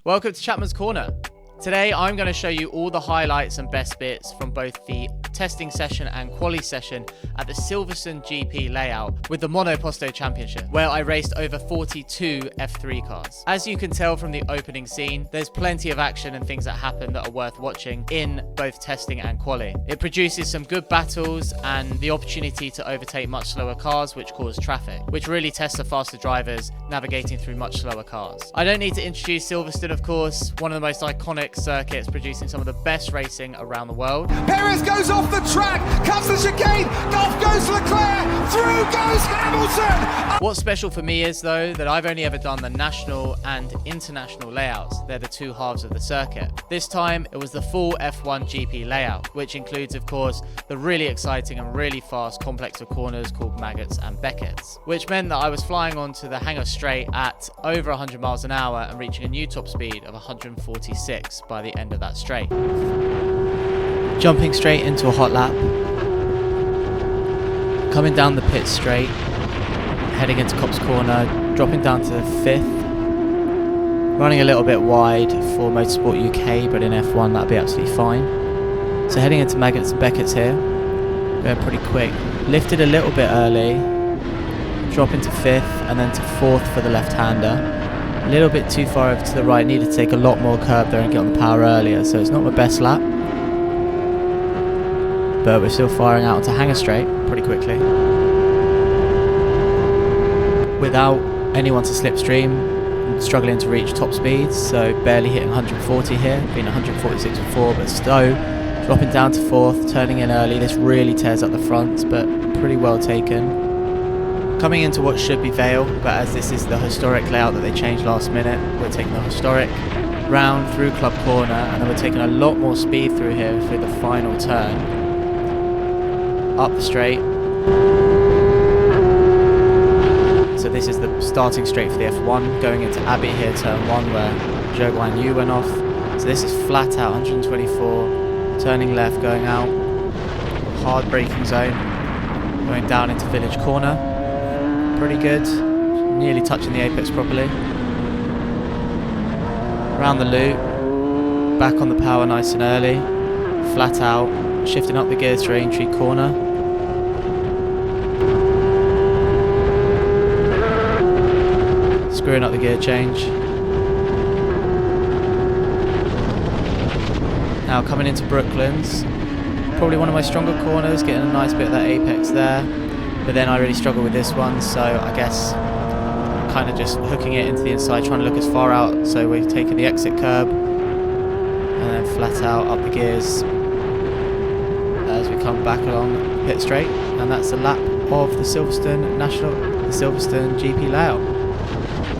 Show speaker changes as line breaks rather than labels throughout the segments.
Welcome to Chapman's Corner. Today I'm going to show you all the highlights and best bits from both the testing session and quali session at the Silverstone GP layout with the Monoposto Championship, where I raced over 42 F3 cars. As you can tell from the opening scene, there's plenty of action and things that happen that are worth watching in both testing and quali. It produces some good battles and the opportunity to overtake much slower cars which cause traffic, which really tests the faster drivers navigating through much slower cars. I don't need to introduce Silverstone, of course, one of the most iconic circuits producing some of the best racing around the world.
Perez goes off the track, cuts the chicane, off goes Leclerc, through goes Hamilton!
What's special for me is, though, that I've only ever done the national and international layouts. They're the two halves of the circuit. This time, it was the full F1 GP layout, which includes, of course, the really exciting and really fast complex of corners called Maggots and Becketts, which meant that I was flying onto the hangar straight at over 100 miles an hour and reaching a new top speed of 146 by the end of that straight. Jumping straight into a hot lap, coming down the pit straight, heading into Copse Corner, dropping down to 5th, running a little bit wide for Motorsport UK, but in F1 that'd be absolutely fine. So heading into Maggots and Becketts here, going pretty quick, lifted a little bit early, dropping to 5th and then to 4th for the left-hander. A little bit too far over to the right, needed to take a lot more curb there and get on the power earlier, so it's not my best lap. But we're still firing out onto hangar straight pretty quickly. Without anyone to slipstream, struggling to reach top speeds, so barely hitting 140 here, been 146 before, but slow. Dropping down to 4th, turning in early, this really tears up the front, but pretty well taken. Coming into what should be Vale, but as this is the historic layout that they changed last minute, we're taking the historic round through Club Corner, and then we're taking a lot more speed through here for the final turn. Up the straight. So this is the starting straight for the F1, going into Abbey here, turn 1, where Zhou Guanyu went off. So this is flat out, 124, turning left, going out, hard braking zone, going down into Village Corner. Pretty good, nearly touching the apex properly. Around the loop, back on the power nice and early, flat out, shifting up the gears for Aintree Corner. Screwing up the gear change. Now coming into Brooklands, probably one of my stronger corners, getting a nice bit of that apex there. But then I really struggle with this one, so I guess kind of just hooking it into the inside, trying to look as far out. So we're taking the exit curb and then flat out up the gears as we come back along pit straight, and that's a lap of the Silverstone GP layout.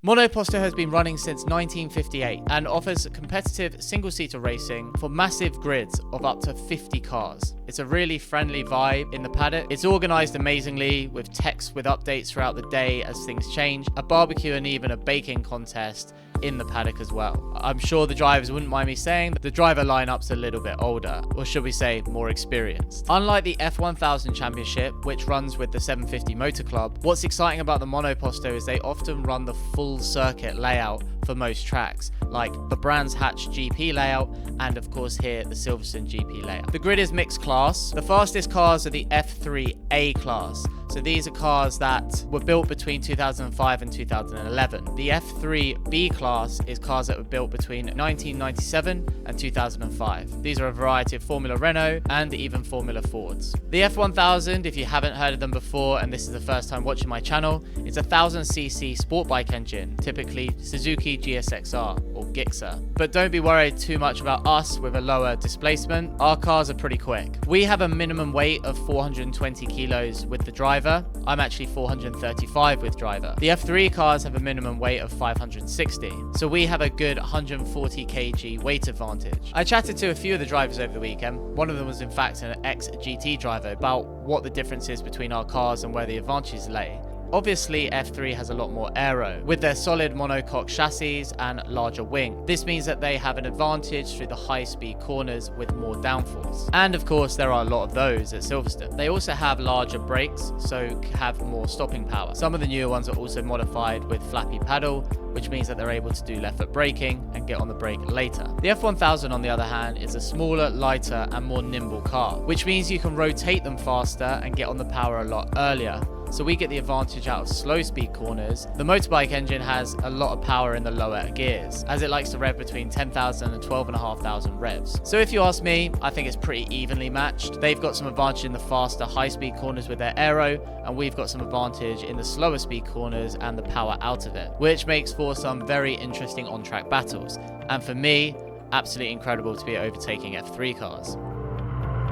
Monoposto has been running since 1958 and offers competitive single-seater racing for massive grids of up to 50 cars. It's a really friendly vibe in the paddock. It's organised amazingly with texts with updates throughout the day as things change, a barbecue and even a baking contest in the paddock as well. I'm sure the drivers wouldn't mind me saying that the driver lineup's a little bit older, or should we say more experienced. Unlike the F1000 Championship, which runs with the 750 Motor Club, what's exciting about the Monoposto is they often run the full circuit layout for most tracks, like the Brands Hatch GP layout and of course here the Silverstone GP layout. The grid is mixed class. The fastest cars are the F3A class. So these are cars that were built between 2005 and 2011. The F3B class is cars that were built between 1997 and 2005. These are a variety of Formula Renault and even Formula Fords. The F1000, if you haven't heard of them before and this is the first time watching my channel, it's a 1000cc sport bike engine, typically Suzuki GSXR or Gixxer. But don't be worried too much about us with a lower displacement. Our cars are pretty quick. We have a minimum weight of 420 kilos with the driver. I'm actually 435 with driver. The F3 cars have a minimum weight of 560, so we have a good 140 kg weight advantage. I chatted to a few of the drivers over the weekend. One of them was in fact an ex-GT driver about what the difference is between our cars and where the advantages lay. Obviously, F3 has a lot more aero, with their solid monocoque chassis and larger wing. This means that they have an advantage through the high-speed corners with more downforce. And of course, there are a lot of those at Silverstone. They also have larger brakes, so have more stopping power. Some of the newer ones are also modified with flappy paddle, which means that they're able to do left foot braking and get on the brake later. The F1000, on the other hand, is a smaller, lighter and more nimble car, which means you can rotate them faster and get on the power a lot earlier. So we get the advantage out of slow speed corners. The motorbike engine has a lot of power in the lower gears, as it likes to rev between 10,000 and 12,500 revs. So if you ask me, I think it's pretty evenly matched. They've got some advantage in the faster high speed corners with their aero, and we've got some advantage in the slower speed corners and the power out of it, which makes for some very interesting on-track battles. And for me, absolutely incredible to be overtaking F3 cars.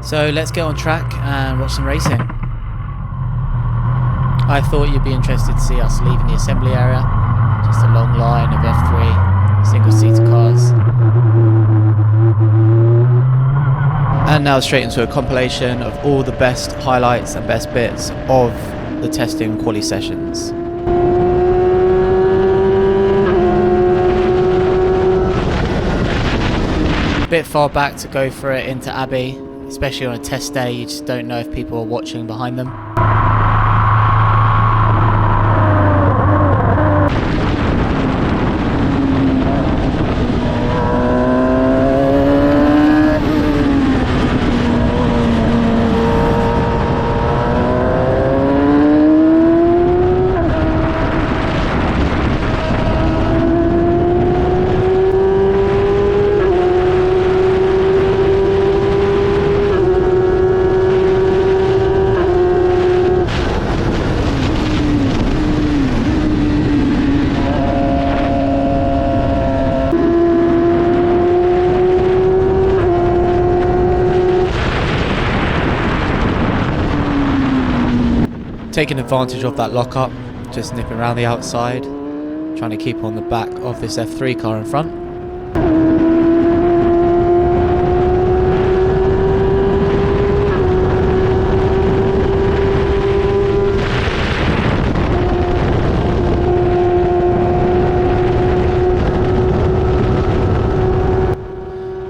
So let's get on track and watch some racing. I thought you'd be interested to see us leaving the assembly area. Just a long line of F3 single-seater cars. And now straight into a compilation of all the best highlights and best bits of the testing quali sessions. A bit far back to go for it into Abbey, especially on a test day. You just don't know if people are watching behind them. Taking advantage of that lockup, just nipping around the outside, trying to keep on the back of this F3 car in front.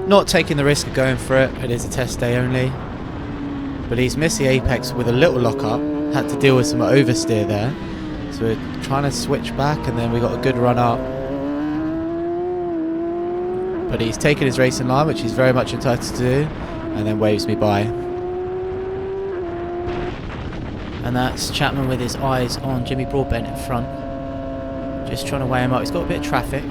Not taking the risk of going for it, it is a test day only. But he's missed the apex with a little lockup. Had to deal with some oversteer there, so we're trying to switch back, and then we got a good run up, but he's taken his racing line, which he's very much entitled to do, and then waves me by. And that's Chapman with his eyes on Jimmy Broadbent in front, just trying to weigh him up. He's got a bit of traffic,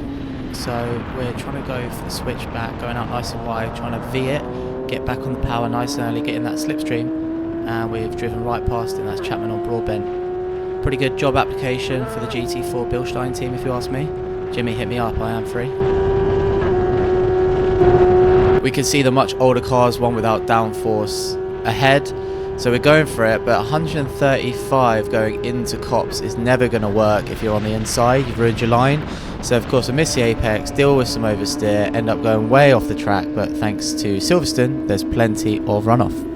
so we're trying to go for the switch back, going out nice and wide, trying to V it, get back on the power nice and early, get in that slipstream. And we've driven right past him. That's Chapman on Broadbent. Pretty good job application for the GT4 Bilstein team, if you ask me. Jimmy, hit me up, I am free. We can see the much older cars, one without downforce, ahead. So we're going for it, but 135 going into Cops is never going to work if you're on the inside. You've ruined your line. So of course we miss the apex, deal with some oversteer, end up going way off the track, but thanks to Silverstone, there's plenty of runoff.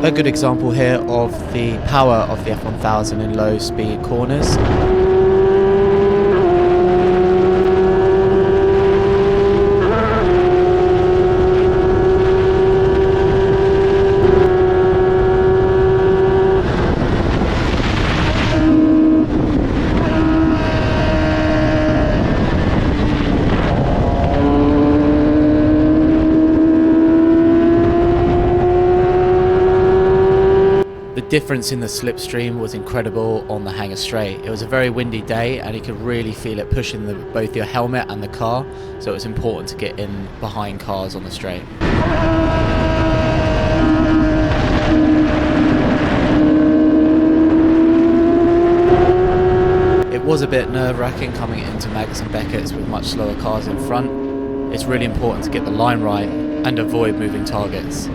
A good example here of the power of the F1000 in low speed corners. The difference in the slipstream was incredible on the hanger straight. It was a very windy day and you could really feel it pushing both your helmet and the car, so it was important to get in behind cars on the straight. It was a bit nerve-wracking coming into Maggotts and Beckett's with much slower cars in front. It's really important to get the line right and avoid moving targets.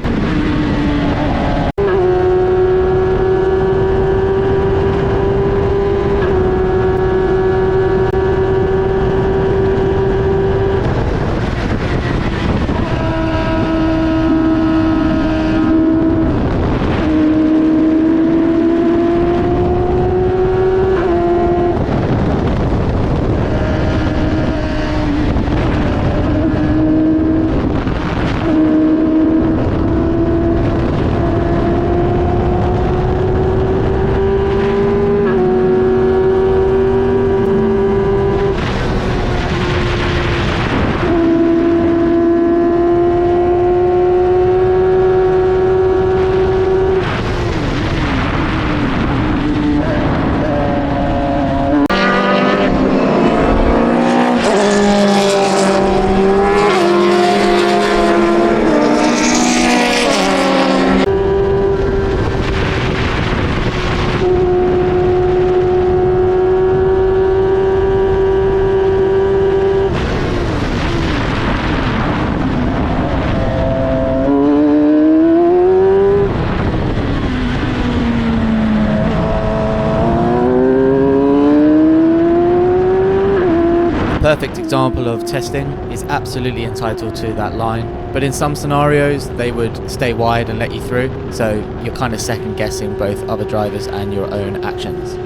Perfect example of testing is absolutely entitled to that line, but in some scenarios they would stay wide and let you through, so you're kind of second guessing both other drivers and your own actions.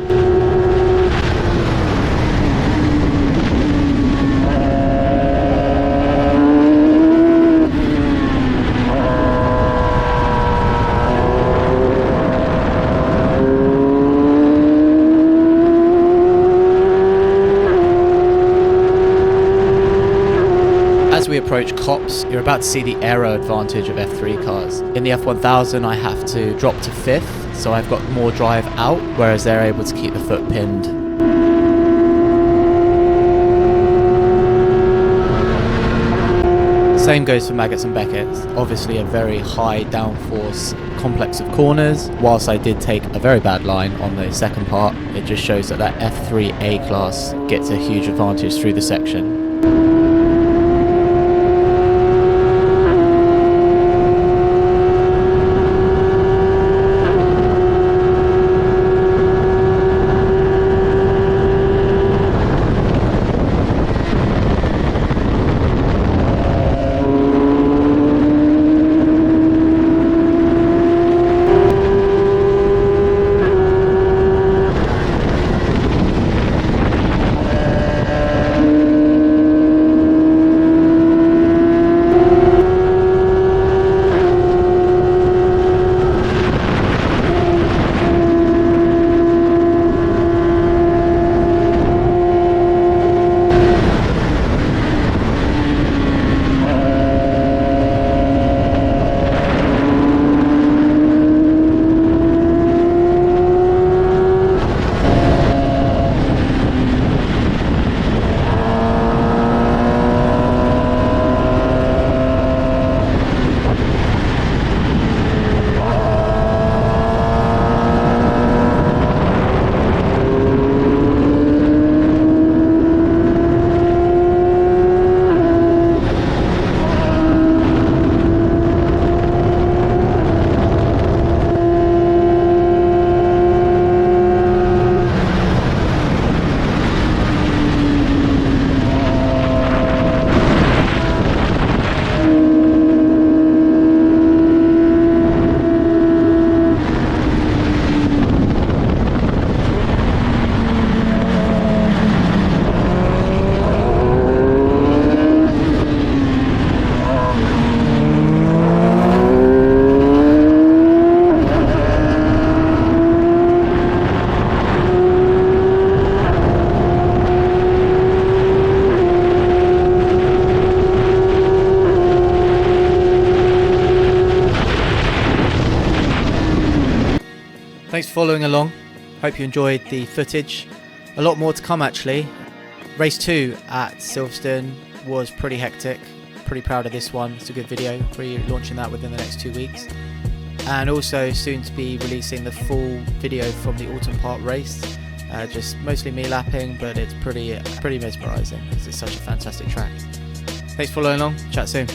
As we approach Cops, you're about to see the aero advantage of F3 cars. In the F1000 I have to drop to 5th, so I've got more drive out, whereas they're able to keep the foot pinned. Same goes for Maggots and Beckett's. Obviously a very high downforce complex of corners. Whilst I did take a very bad line on the second part, it just shows that that F3 A class gets a huge advantage through the section. Thanks for following along. Hope you enjoyed the footage. A lot more to come actually. Race 2 at Silverstone was pretty hectic. Pretty proud of this one. It's a good video. Launching that within the next 2 weeks. And also soon to be releasing the full video from the autumn part race. Just mostly me lapping, but it's pretty mesmerising because it's such a fantastic track. Thanks for following along. Chat soon.